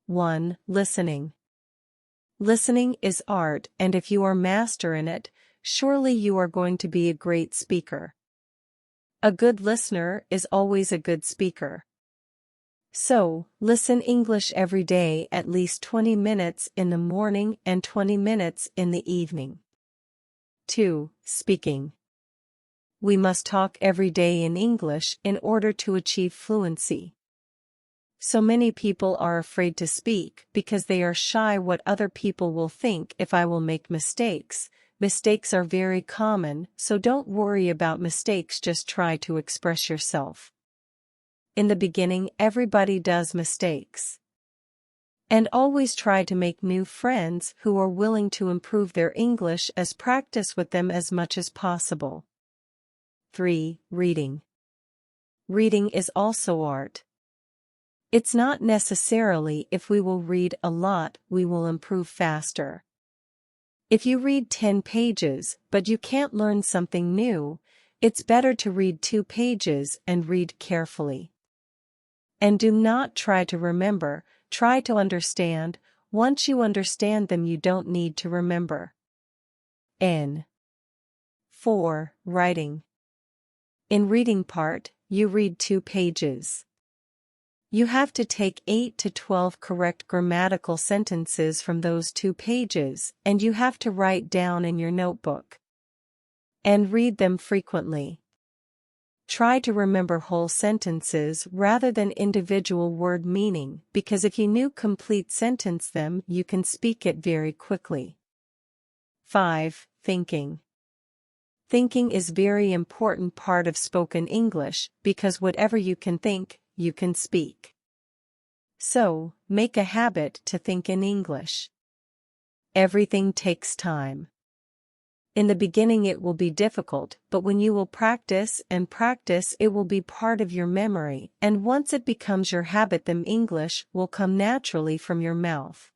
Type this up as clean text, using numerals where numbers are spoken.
1. Listening. Listening is art, and if you are master in it, surely you are going to be a great speaker. A good listener is always a good speaker. So, listen English every day at least 20 minutes in the morning and 20 minutes in the evening. 2. Speaking. We must talk every day in English in order to achieve fluency. So many people are afraid to speak because they are shy what other people will think if I will make mistakes. Mistakes are very common, so don't worry about mistakes, just try to express yourself. In the beginning, everybody does mistakes. And always try to make new friends who are willing to improve their English, as practice with them as much as possible. 3. Reading. Reading is also art. It's not necessarily if we will read a lot we will improve faster. If you read 10 pages but you can't learn something new, it's better to read 2 pages and read carefully. And do not try to remember, try to understand. Once you understand them, you don't need to remember. N. 4. Writing. In reading part, you read 2 pages. You have to take 8 to 12 correct grammatical sentences from those 2 pages, and you have to write down in your notebook. And read them frequently. Try to remember whole sentences rather than individual word meaning, because if you knew complete sentence them, you can speak it very quickly. 5. Thinking. Thinking is very important part of spoken English, because whatever you can think, you can speak. So, make a habit to think in English. Everything takes time. In the beginning it will be difficult, but when you will practice and practice, it will be part of your memory, and once it becomes your habit, then English will come naturally from your mouth.